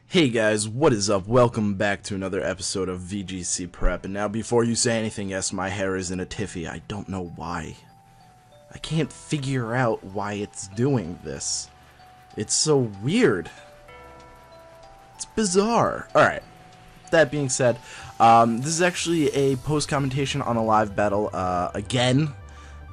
Hey guys, what is up? Welcome back to another episode of VGC Prep. And now before you say anything, yes, my hair is in a tiffy. I don't know why. I can't figure out why it's doing this. It's so weird. It's bizarre. Alright, that being said, this is actually a post-commentation on a live battle, again,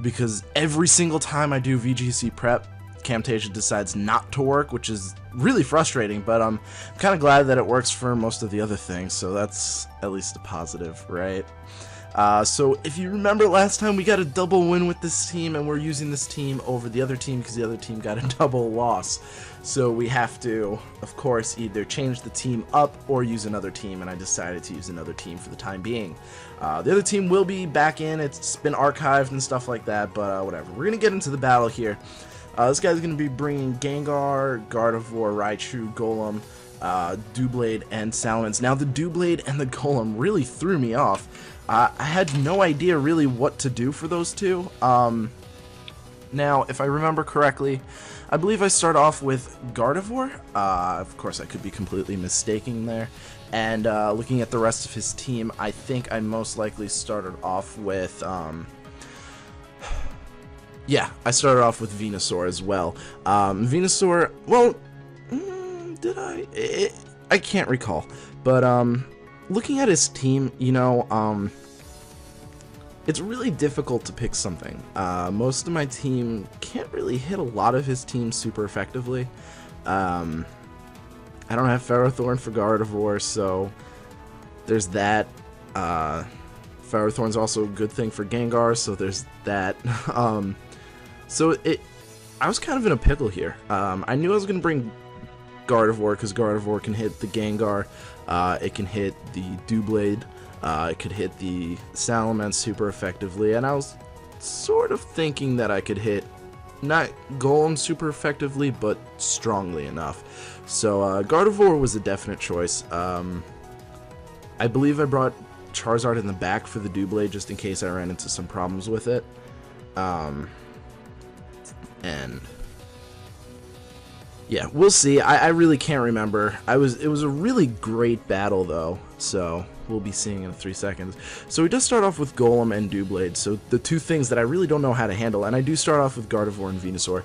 because every single time I do VGC Prep, Camtasia decides not to work, which is really frustrating, but I'm kind of glad that it works for most of the other things, so that's at least a positive, right? So if you remember last time, we got a double win with this team, and we're using this team over the other team because the other team got a double loss. So we have to, of course, either change the team up or use another team, and I decided to use another team for the time being. The other team will be back in, it's been archived and stuff like that, but whatever. We're going to get into the battle here. This guy's going to be bringing Gengar, Gardevoir, Raichu, Golem, Doublade, and Salamence. Now, the Doublade and the Golem really threw me off. I had no idea really what to do for those two. Now, if I remember correctly, I believe I start off with Gardevoir. Of course, I could be completely mistaking there. And looking at the rest of his team, I think I most likely started off with... yeah, I started off with Venusaur as well. Venusaur, well, did I? I can't recall. But looking at his team, you know, it's really difficult to pick something. Most of my team can't really hit a lot of his team super effectively. I don't have Ferrothorn for Gardevoir, so there's that. Ferrothorn's also a good thing for Gengar, so there's that. So I was kind of in a pickle here. I knew I was going to bring Gardevoir because Gardevoir can hit the Gengar, it can hit the Doublade, it could hit the Salamence super effectively, and I was sort of thinking that I could hit not Golem super effectively, but strongly enough. So Gardevoir was a definite choice. I believe I brought Charizard in the back for the Doublade just in case I ran into some problems with it. And yeah, we'll see. I really can't remember. It was a really great battle though, so we'll be seeing in 3 seconds. So he does start off with Golem and Doublade, so the two things that I really don't know how to handle, and I do start off with Gardevoir and Venusaur.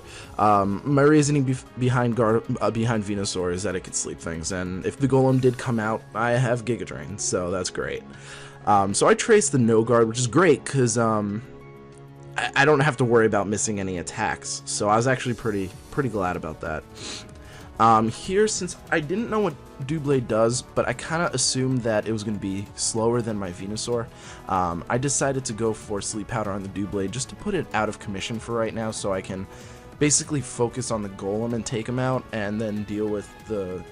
My reasoning behind Venusaur is that it could sleep things, and if the Golem did come out, I have Giga Drain, so that's great. So I traced the No Guard, which is great because I don't have to worry about missing any attacks, so I was actually pretty glad about that. Here, since I didn't know what Doublade does, but I kind of assumed that it was going to be slower than my Venusaur, I decided to go for Sleep Powder on the Doublade just to put it out of commission for right now, so I can basically focus on the Golem and take him out, and then deal with the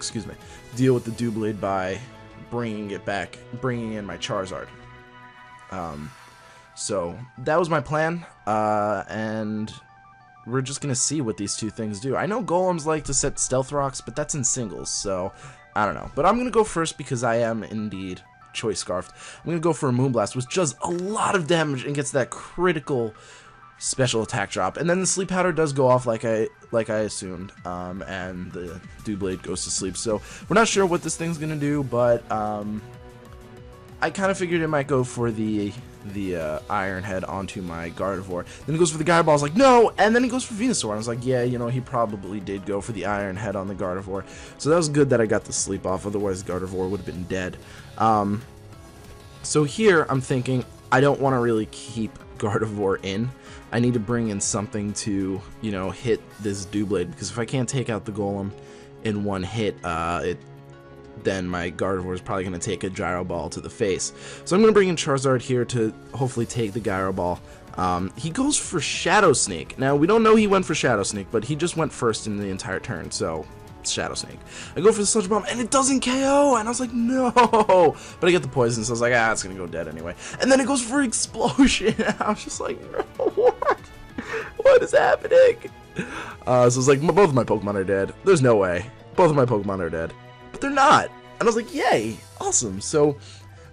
Doublade by bringing in my Charizard. So that was my plan, and we're just going to see what these two things do. I know Golems like to set Stealth Rocks, but that's in singles, so I don't know. But I'm going to go first because I am indeed Choice Scarfed. I'm going to go for a Moonblast, which does a lot of damage and gets that critical special attack drop. And then the Sleep Powder does go off like I assumed, and the Doublade goes to sleep. So we're not sure what this thing's going to do, but I kind of figured it might go for the Iron Head onto my Gardevoir. Then he goes for the Gyro Ball. I was like, no! And then he goes for Venusaur. And I was like, yeah, you know, he probably did go for the Iron Head on the Gardevoir. So that was good that I got the sleep off. Otherwise, Gardevoir would have been dead. So here, I'm thinking, I don't want to really keep Gardevoir in. I need to bring in something to, you know, hit this Doublade. Because if I can't take out the Golem in one hit, then my Gardevoir is probably going to take a Gyro Ball to the face. So I'm going to bring in Charizard here to hopefully take the Gyro Ball. He goes for Shadow Sneak. Now, we don't know he went for Shadow Sneak, but he just went first in the entire turn, so Shadow Sneak. I go for the Sludge Bomb, and it doesn't KO, and I was like, no! But I get the poison, so I was like, it's going to go dead anyway. And then it goes for Explosion, and I was just like, no, what? What is happening? So it's like, both of my Pokemon are dead. There's no way. Both of my Pokemon are dead. But they're not. And I was like, yay, awesome. So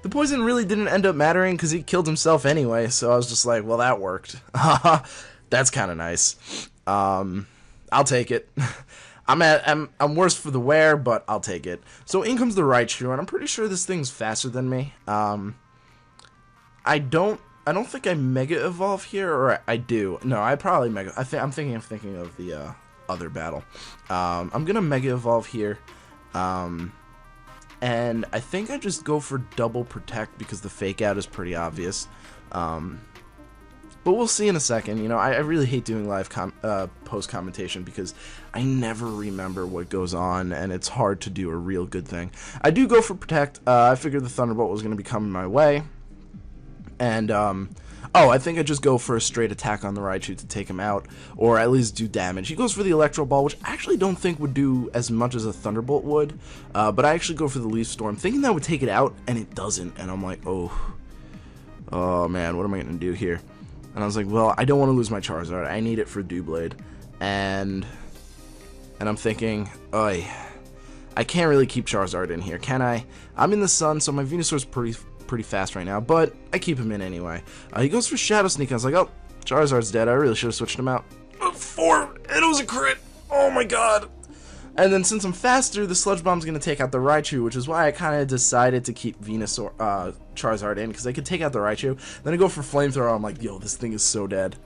the poison really didn't end up mattering because he killed himself anyway. So I was just like, well, that worked. That's kind of nice. I'll take it. I'm worse for the wear, but I'll take it. So in comes the Raichu, and I'm pretty sure this thing's faster than me. I don't think I Mega Evolve here, or I do. No, I probably Mega. I'm thinking of the other battle. I'm gonna Mega Evolve here, and I think I just go for double Protect because the Fake Out is pretty obvious. But we'll see in a second. You know, I really hate doing live post commentation because I never remember what goes on, and it's hard to do a real good thing. I do go for Protect. I figured the Thunderbolt was going to be coming my way. And, oh, I think I just go for a straight attack on the Raichu to take him out, or at least do damage. He goes for the Electro Ball, which I actually don't think would do as much as a Thunderbolt would, but I actually go for the Leaf Storm, thinking that would take it out, and it doesn't, and I'm like, oh man, what am I going to do here? And I was like, well, I don't want to lose my Charizard. I need it for Doublade. And I'm thinking, I can't really keep Charizard in here, can I? I'm in the sun, so my Venusaur's pretty fast right now, but I keep him in anyway. He goes for Shadow Sneak. I was like, oh, Charizard's dead. I really should have switched him out. 4, and it was a crit. Oh my god. And then since I'm faster, the Sludge Bomb's going to take out the Raichu, which is why I kind of decided to keep Charizard in, because I could take out the Raichu. Then I go for Flamethrower. I'm like, yo, this thing is so dead.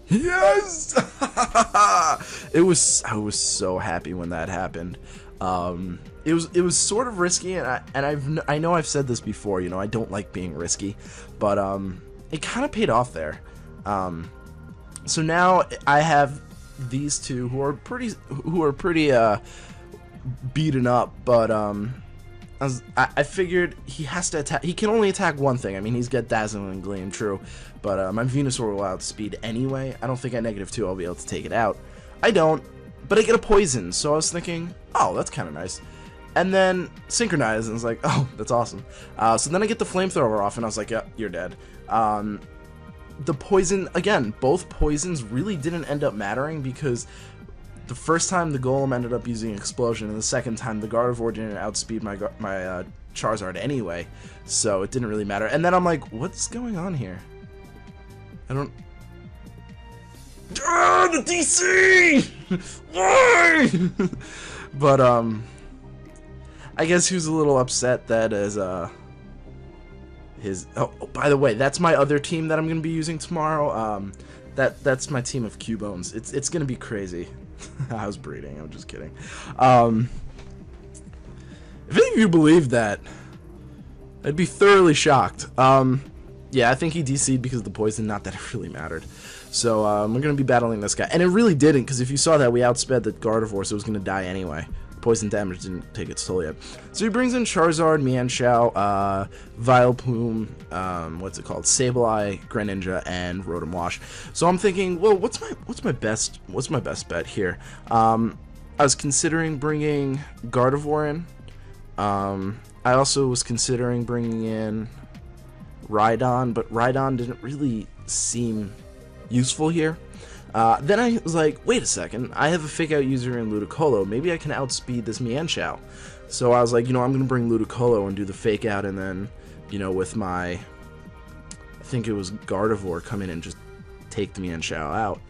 Yes! I was so happy when that happened. It was sort of risky, and I know I've said this before, you know, I don't like being risky, but it kind of paid off there. So now I have these two who are pretty beaten up, but I figured he has to attack. He can only attack one thing. I mean, he's got Dazzling Gleam, true, but my Venusaur will outspeed anyway. I don't think at -2 I'll be able to take it out. I don't, but I get a poison, so I was thinking, oh, that's kind of nice. And then Synchronize, and I was like, oh, that's awesome. So then I get the Flamethrower off, and I was like, yeah, you're dead. The poison, again, both poisons really didn't end up mattering because the first time the Golem ended up using Explosion, and the second time the Gardevoir didn't outspeed my Charizard anyway, so it didn't really matter. And then I'm like, what's going on here? I don't... Ah, the DC! Why? But, I guess he was a little upset that oh, by the way, that's my other team that I'm gonna be using tomorrow. That's my team of Cubones. It's gonna be crazy. I was breeding. I'm just kidding. If any of you believe that, I'd be thoroughly shocked. Yeah, I think he DC'd because of the poison. Not that it really mattered. So we're gonna be battling this guy, and it really didn't, because if you saw that, we outsped the Gardevoir, so it was gonna die anyway. Poison damage didn't take its toll yet. So he brings in Charizard, Mienshao, Vileplume, what's it called? Sableye, Greninja, and Rotom Wash. So I'm thinking, well, what's my best bet here? I was considering bringing Gardevoir in. I also was considering bringing in Rhydon, but Rhydon didn't really seem useful here. Then I was like, wait a second, I have a Fake Out user in Ludicolo, maybe I can outspeed this Mienshao. So I was like, you know, I'm going to bring Ludicolo and do the Fake Out, and then, you know, with my, I think it was Gardevoir, come in and just take the Mienshao out.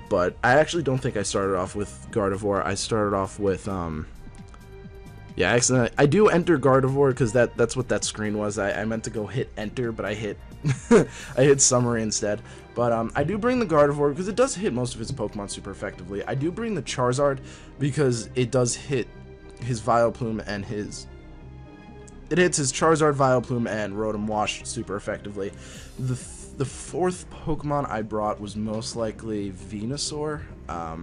But I actually don't think I started off with Gardevoir. I started off with, yeah, accidentally. I do enter Gardevoir because that's what that screen was. I meant to go hit enter, but I hit I hit summary instead. But I do bring the Gardevoir because it does hit most of his Pokemon super effectively. I do bring the Charizard because it does hit his Vileplume and his... It hits his Charizard, Vileplume, and Rotom Wash super effectively. The fourth Pokemon I brought was most likely Venusaur. I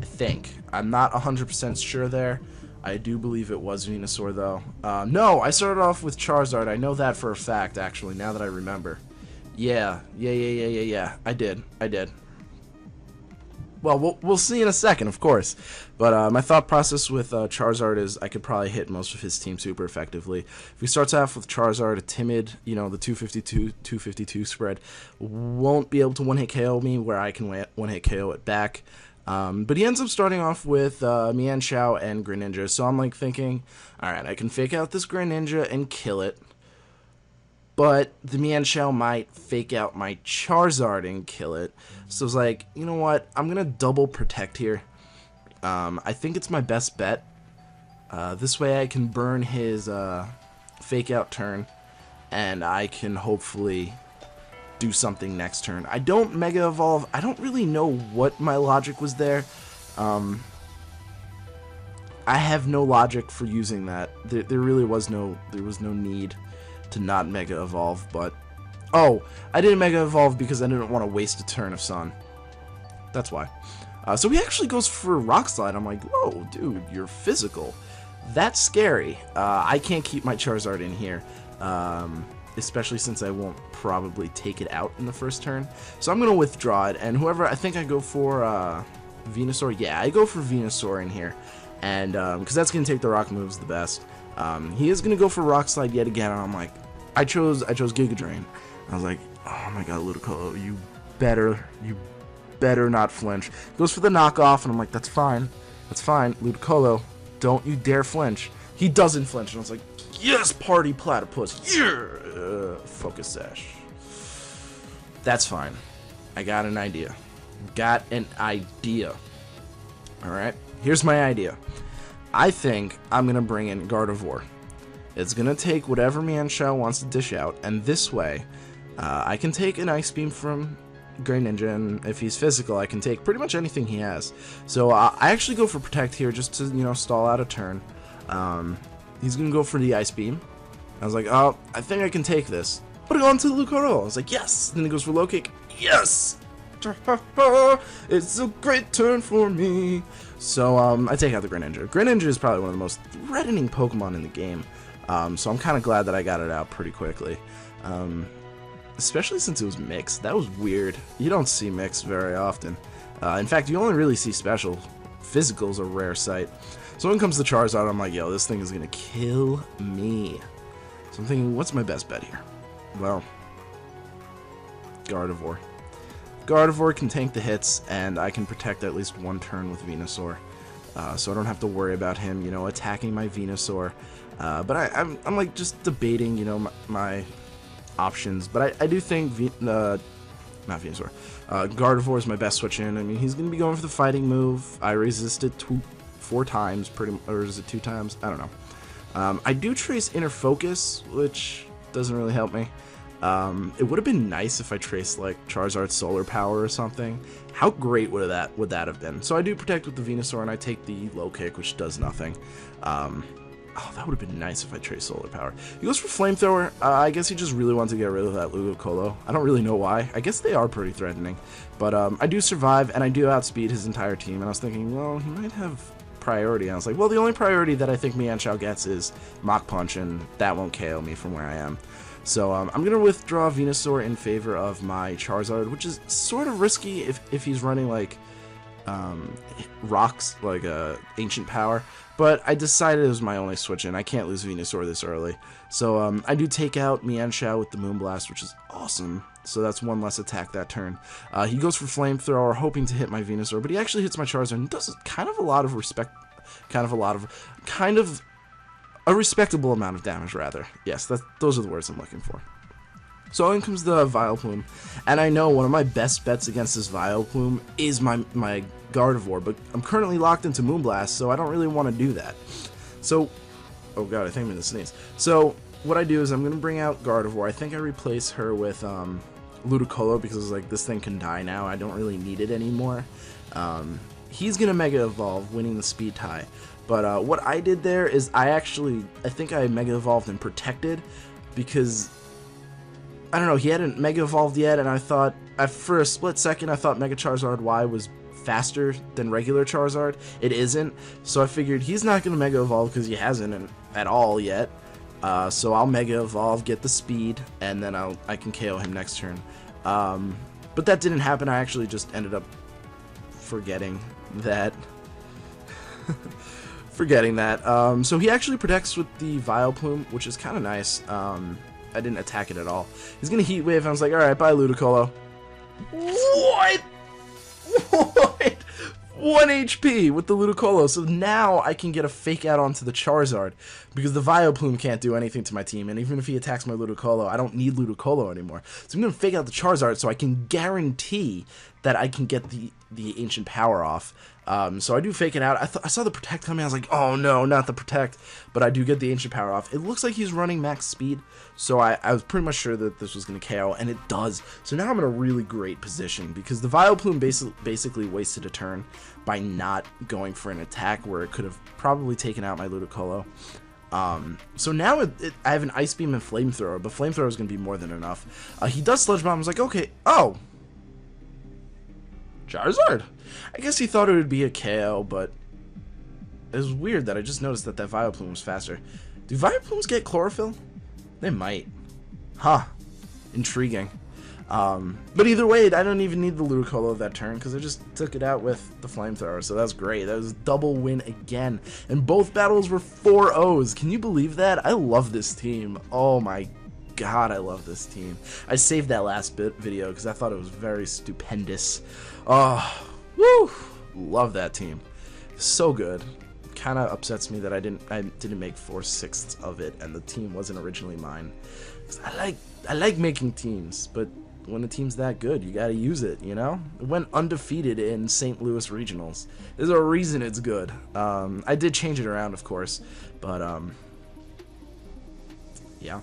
think. I'm not 100% sure there. I do believe it was Venusaur, though. No, I started off with Charizard. I know that for a fact, actually, now that I remember. Yeah. I did. Well, we'll see in a second, of course. But my thought process with Charizard is I could probably hit most of his team super effectively. If he starts off with Charizard, a timid, you know, the 252 spread, won't be able to one-hit KO me where I can one-hit KO it back. But he ends up starting off with Mienshao and Greninja, so I'm like thinking, alright, I can fake out this Greninja and kill it, but the Mienshao might fake out my Charizard and kill it. So I was like, you know what, I'm gonna double protect here, I think it's my best bet. This way I can burn his fake out turn, and I can hopefully do something next turn. I don't Mega Evolve. I don't really know what my logic was there. I have no logic for using that. There really was no need to not Mega Evolve, but oh, I didn't Mega Evolve because I didn't want to waste a turn of Sun. That's why. So he actually goes for Rock Slide. I'm like, whoa, dude, you're physical. That's scary. I can't keep my Charizard in here, especially since I won't probably take it out in the first turn. So I'm going to withdraw it, and whoever, I think I go for Venusaur. Yeah, I go for Venusaur in here, and because that's going to take the rock moves the best. He is going to go for Rock Slide yet again, and I'm like, I chose Giga Drain. I was like, oh my god, Ludicolo, you better not flinch. He goes for the knockoff, and I'm like, that's fine. That's fine. Ludicolo, don't you dare flinch. He doesn't flinch, and I was like, yes, Party Platypus. Yeah! Focus Sash. That's fine. I got an idea. Alright, here's my idea. I think I'm going to bring in Gardevoir. It's going to take whatever Mienshao wants to dish out, and this way, I can take an Ice Beam from Greninja, and if he's physical, I can take pretty much anything he has. So I actually go for Protect here just to, you know, stall out a turn. He's going to go for the Ice Beam. I was like, oh, I think I can take this. Put it on to Lucaro. I was like, yes! Then he goes for Low Kick. Yes! It's a great turn for me. So I take out the Greninja. Greninja is probably one of the most threatening Pokemon in the game. So I'm kind of glad that I got it out pretty quickly. Especially since it was mixed. That was weird. You don't see mixed very often. In fact, you only really see special. Physical's a rare sight. So when it comes to Charizard, I'm like, yo, this thing is going to kill me. So I'm thinking, what's my best bet here? Well, Gardevoir. Gardevoir can tank the hits, and I can protect at least one turn with Venusaur. So I don't have to worry about him, you know, attacking my Venusaur. But I'm like just debating, you know, my options. But I do think not Venusaur. Gardevoir is my best switch in. I mean, he's going to be going for the fighting move. I resisted 4 times, or is it 2 times? I don't know. I do trace Inner Focus, which doesn't really help me. It would have been nice if I traced like Charizard's Solar Power or something. How great would that have been? So I do protect with the Venusaur, and I take the Low Kick, which does nothing. Oh, that would have been nice if I traced Solar Power. He goes for Flamethrower. I guess he just really wants to get rid of that Ludicolo. I don't really know why. I guess they are pretty threatening. But I do survive, and I do outspeed his entire team. And I was thinking, well, he might have priority. And I was like, well, the only priority that I think Mienshao gets is Mach Punch, and that won't KO me from where I am. So I'm going to withdraw Venusaur in favor of my Charizard, which is sort of risky if he's running like rocks, like Ancient Power. But I decided it was my only switch in. I can't lose Venusaur this early. So I do take out Mienshao with the Moonblast, which is awesome. So that's one less attack that turn. He goes for Flamethrower, hoping to hit my Venusaur, but he actually hits my Charizard and does kind of a respectable amount of damage, rather. Yes, those are the words I'm looking for. So in comes the Vileplume, and I know one of my best bets against this Vileplume is my Gardevoir, but I'm currently locked into Moonblast, so I don't really want to do that. So, oh god, I think I'm going to sneeze. So what I do is I'm going to bring out Gardevoir. I think I replace her with Ludicolo, because like this thing can die now. I don't really need it anymore. He's going to Mega Evolve, winning the speed tie. But what I did there is I think I Mega Evolved and Protected, because I don't know, he hadn't Mega Evolved yet, and I thought, for a split second, I thought Mega Charizard Y was faster than regular Charizard. It isn't, so I figured he's not going to Mega Evolve because he hasn't at all yet. So I'll Mega Evolve, get the speed, and then I can KO him next turn. But that didn't happen. I actually just ended up forgetting that. So he actually protects with the Vileplume, which is kind of nice. I didn't attack it at all. He's gonna Heat Wave, and I was like, alright, bye Ludicolo. What? 1 HP with the Ludicolo, so now I can get a Fake Out onto the Charizard, because the Vileplume can't do anything to my team, and even if he attacks my Ludicolo, I don't need Ludicolo anymore. So I'm gonna Fake Out the Charizard so I can guarantee that I can get the ancient power off. So I do fake it out. I saw the protect coming. I was like, oh no, not the protect. But I do get the ancient power off. It looks like he's running max speed. So I was pretty much sure that this was going to KO, and it does. So now I'm in a really great position because the Vileplume basically wasted a turn by not going for an attack where it could have probably taken out my Ludicolo. So now I have an Ice Beam and Flamethrower, but Flamethrower is going to be more than enough. He does Sludge Bomb. I was like, okay, oh, Charizard. I guess he thought it would be a KO, but it was weird that I just noticed that Vileplume was faster. Do Vileplumes get Chlorophyll? They might. Huh. Intriguing. But either way, I don't even need the Ludicolo that turn because I just took it out with the Flamethrower, so that's great. That was a double win again. And both battles were 4-0s. Can you believe that? I love this team. Oh my god, I love this team. I saved that last video because I thought it was very stupendous. Oh, woo! Love that team. So good. Kind of upsets me that I didn't make 4/6 of it, and the team wasn't originally mine. I like making teams, but when the team's that good, you gotta use it, you know? It went undefeated in St. Louis Regionals. There's a reason it's good. I did change it around, of course, but yeah.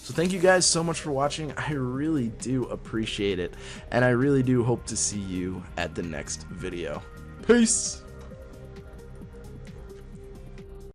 So thank you guys so much for watching. I really do appreciate it, and I really do hope to see you at the next video. Peace!